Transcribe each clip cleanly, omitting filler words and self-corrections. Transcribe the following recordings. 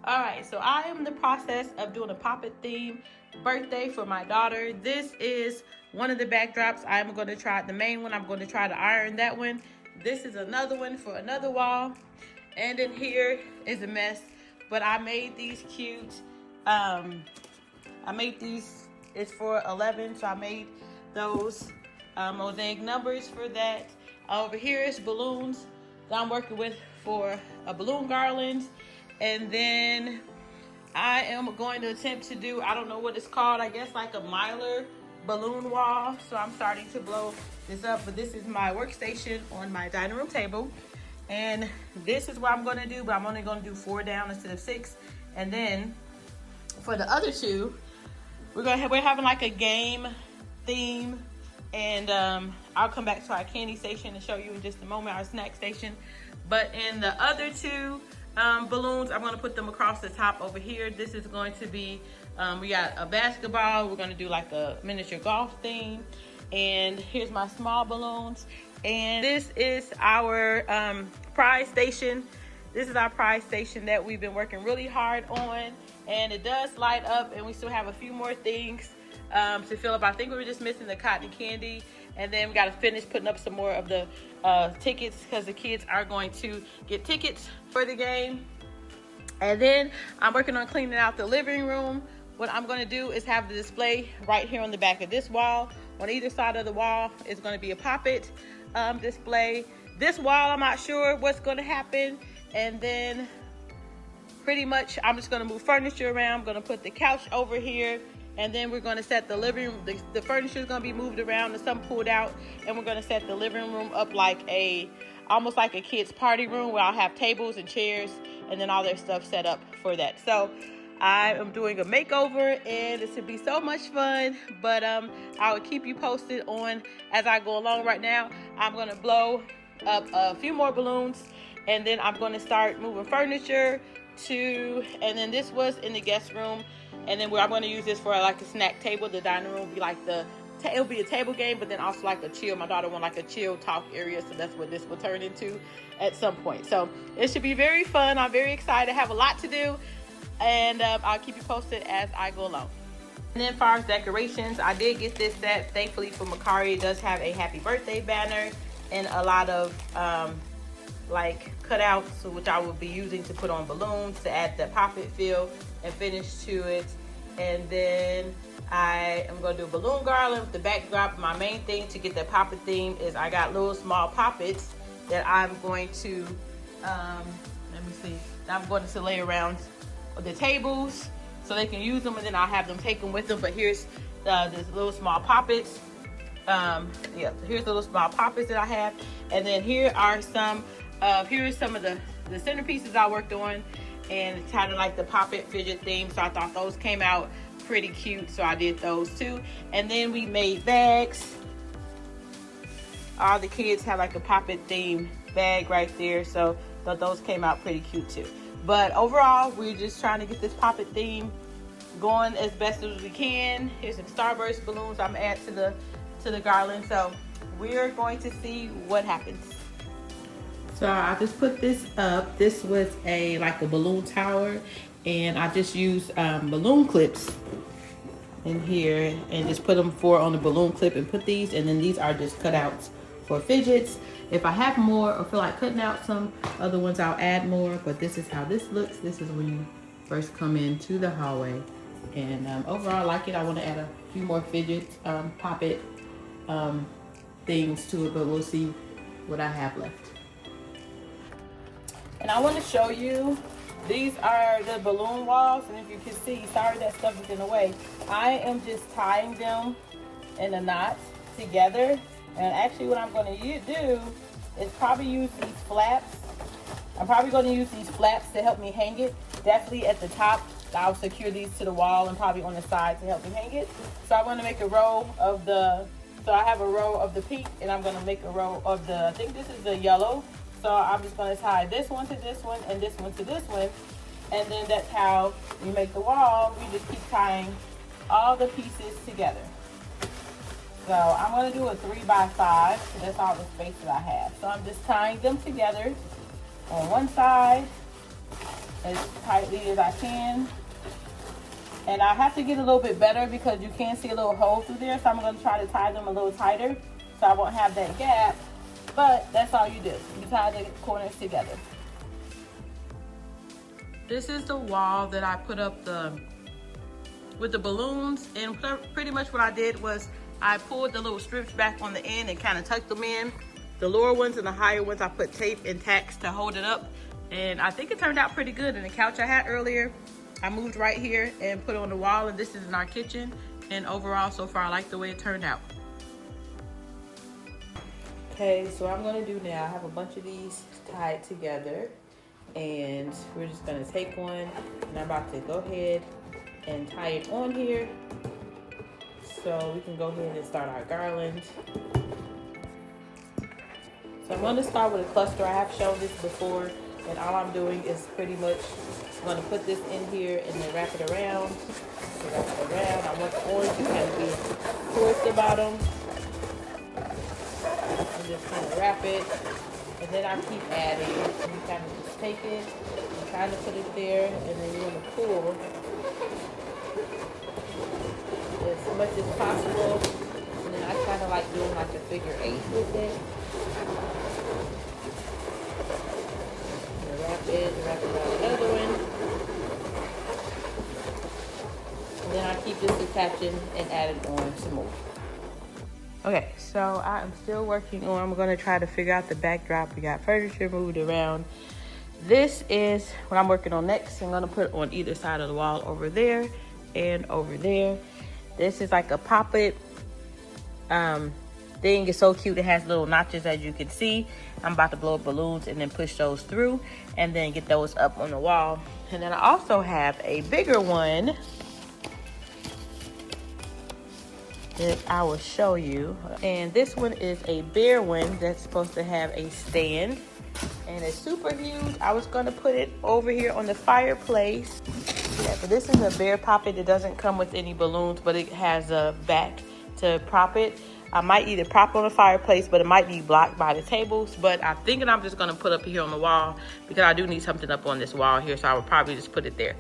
All right, so I am in the process of doing a Pop-It theme birthday for my daughter. This is one of the backdrops. I'm going to try the main one. I'm going to try to iron that one. This is another one for another wall. And in here is a mess, but I made these cute. I made these, it's for 11, so I made those mosaic numbers for that. Over here is balloons that I'm working with for a balloon garland. And then I am going to attempt to do, I don't know what it's called, I guess like a Mylar balloon wall. So I'm starting to blow this up, but this is my workstation on my dining room table. And this is what I'm gonna do, but I'm only gonna do 4 down instead of 6. And then for the other two, we're having like a game theme. And I'll come back to our candy station and show you in just a moment, our snack station. But in the other two, balloons, I'm going to put them across the top over here. This is going to be, we got a basketball. We're going to do like a miniature golf theme. And here's my small balloons. And this is our prize station. This is our prize station that we've been working really hard on. And it does light up, and we still have a few more things to fill up. I think we were just missing the cotton candy. And then we got to finish putting up some more of the tickets, because the kids are going to get tickets for the game. And then I'm working on cleaning out the living room. What I'm going to do is have the display right here on the back of this wall. On either side of the wall is going to be a Pop-It display. This wall, I'm not sure what's going to happen. And then pretty much I'm just going to move furniture around. I'm going to put the couch over here. And then we're going to set the living room, the furniture is going to be moved around and some pulled out. And we're going to set the living room up like almost like a kid's party room, where I'll have tables and chairs and then all their stuff set up for that. So I am doing a makeover, and it's going to be so much fun. But I will keep you posted on as I go along. Right now, I'm going to blow up a few more balloons, and then I'm going to start moving furniture and then this was in the guest room. And then I'm going to use this for like a snack table. The dining room will be like it'll be a table game, but then also like a chill. My daughter wants like a chill talk area, so that's what this will turn into at some point. So it should be very fun. I'm very excited. I have a lot to do, and I'll keep you posted as I go along. And then for our decorations, I did get this set, thankfully, for Macari. It does have a happy birthday banner and a lot of like cutouts, which I will be using to put on balloons to add the Pop-It feel and finish to it. And then I am going to do a balloon garland with the backdrop. My main thing to get the Pop-It theme is I got little small Pop-Its that I'm going to I'm going to lay around the tables so they can use them, and then I'll have them take them with them. But here's this little small Pop-Its. Here's the little small Pop-Its that I have. And then here are some here's some of the centerpieces I worked on, and it's kind of like the Pop-It Fidget theme, so I thought those came out pretty cute, so I did those too. And then we made bags. All the kids have like a Pop-It theme bag right there, so thought those came out pretty cute too. But overall, we're just trying to get this Pop-It theme going as best as we can. Here's some Starburst balloons I'm gonna add to the garland, so we're going to see what happens. So I just put this up. This was like a balloon tower, and I just used balloon clips in here and just put them 4 on the balloon clip and put these, and then these are just cutouts for fidgets. If I have more or feel like cutting out some other ones, I'll add more, but this is how this looks. This is when you first come into the hallway, and overall I like it. I want to add a few more fidget Pop-It things to it, but we'll see what I have left. And I want to show you, these are the balloon walls, and if you can see, sorry that stuff is in the way, I am just tying them in a knot together. And actually what I'm going to do is probably use these flaps. I'm probably going to use these flaps to help me hang it. Definitely at the top, I'll secure these to the wall, and probably on the side to help me hang it. So I'm going to make a row of so I have a row of the pink, and I'm going to make a row of I think this is the yellow. So I'm just going to tie this one to this one and this one to this one. And then that's how you make the wall. We just keep tying all the pieces together. So I'm going to do a 3x5. So that's all the space that I have. So I'm just tying them together on one side as tightly as I can. And I have to get a little bit better because you can see a little hole through there. So I'm going to try to tie them a little tighter so I won't have that gap. But that's all you do. You tie the corners together. This is the wall that I put up with the balloons. And pretty much what I did was I pulled the little strips back on the end and kind of tucked them in. The lower ones and the higher ones I put tape and tacks to hold it up. And I think it turned out pretty good. And the couch I had earlier, I moved right here and put it on the wall, and this is in our kitchen. And overall, so far, I like the way it turned out. Okay, so what I'm gonna do now, I have a bunch of these tied together, and we're just gonna take one, and I'm about to go ahead and tie it on here, so we can go ahead and start our garland. So I'm gonna start with a cluster. I have shown this before, and all I'm doing is pretty much I'm gonna put this in here and then wrap it around. Wrap it around. I want the orange to kind of be towards the bottom. And just kind of wrap it. And then I keep adding. And you kind of just take it and kind of put it there. And then you want to pull as much as possible. And then I kind of like doing like a figure 8 with it. Wrap it around the other one. And then I keep this attaching and adding on some more. Okay, so I am still working on, I'm gonna try to figure out the backdrop. We got furniture moved around. This is what I'm working on next. I'm gonna put it on either side of the wall over there and over there. This is like a Pop-It thing. It's so cute. It has little notches, as you can see. I'm about to blow up balloons and then push those through and then get those up on the wall. And then I also have a bigger one that I will show you. And this one is a bare one that's supposed to have a stand. And it's super huge. I was gonna put it over here on the fireplace. Yeah, but this is a bare Pop-It. It doesn't come with any balloons, but it has a back to prop it. I might either prop on the fireplace, but it might be blocked by the tables. But I'm thinking I'm just gonna put up here on the wall because I do need something up on this wall here, so I would probably just put it there.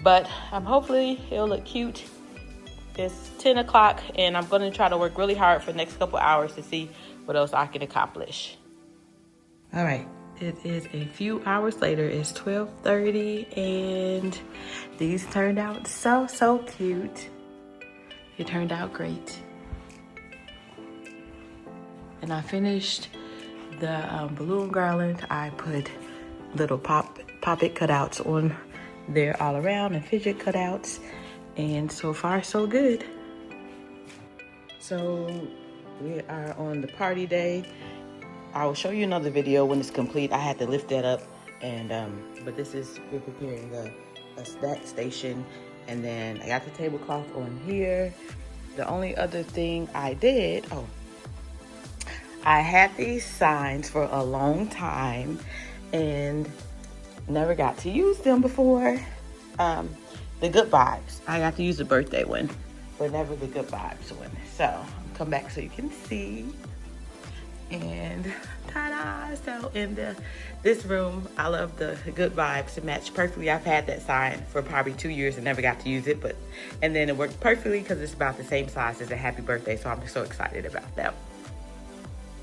But hopefully it'll look cute. It's 10 o'clock and I'm gonna try to work really hard for the next couple hours to see what else I can accomplish. All right, it is a few hours later. It's 12:30 and these turned out so cute. It turned out great. And I finished the balloon garland. I put little Pop-It cutouts on there all around and fidget cutouts. And so far, so good. So we are on the party day. I will show you another video when it's complete. I had to lift that up, and but this is, we're preparing a snack station, and then I got the tablecloth on here. The only other thing I did, I had these signs for a long time and never got to use them before. The good vibes. I got to use the birthday one, but never the good vibes one. So I'll come back so you can see. And ta-da! So in this room, I love the good vibes. It matched perfectly. I've had that sign for probably 2 years and never got to use it, and then it worked perfectly because it's about the same size as a happy birthday. So I'm just so excited about that.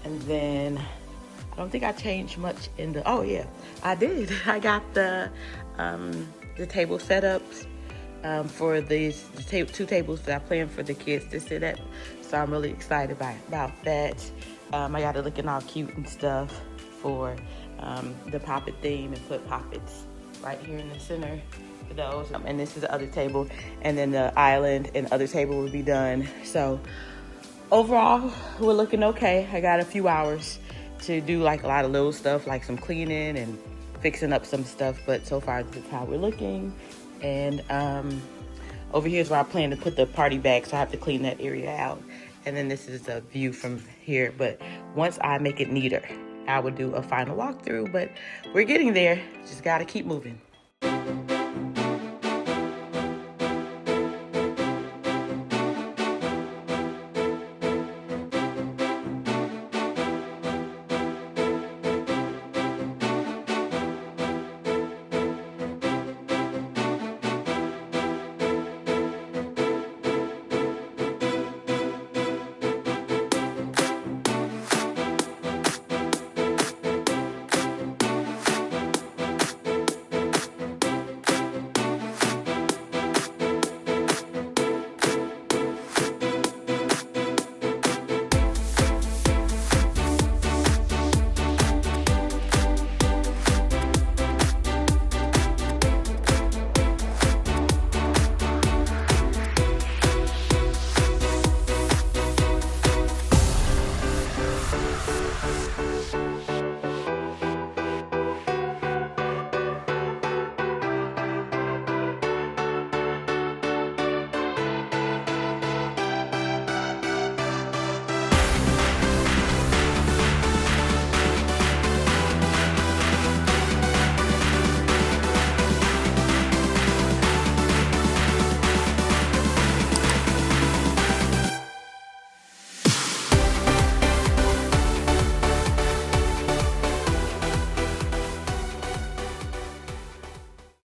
And then I don't think I changed much in the, oh yeah, I did. I got the table setups for these two tables that I planned for the kids to sit at. So I'm really excited about that. I got it looking all cute and stuff for the Pop-It theme, and put Pop-Its right here in the center for those. And this is the other table, and then the island and other table will be done. So overall, we're looking okay. I got a few hours to do like a lot of little stuff, like some cleaning and fixing up some stuff, but so far this is how we're looking. And over here is where I plan to put the party bag, so I have to clean that area out. And then this is a view from here, but once I make it neater, I would do a final walkthrough, but we're getting there. Just gotta keep moving.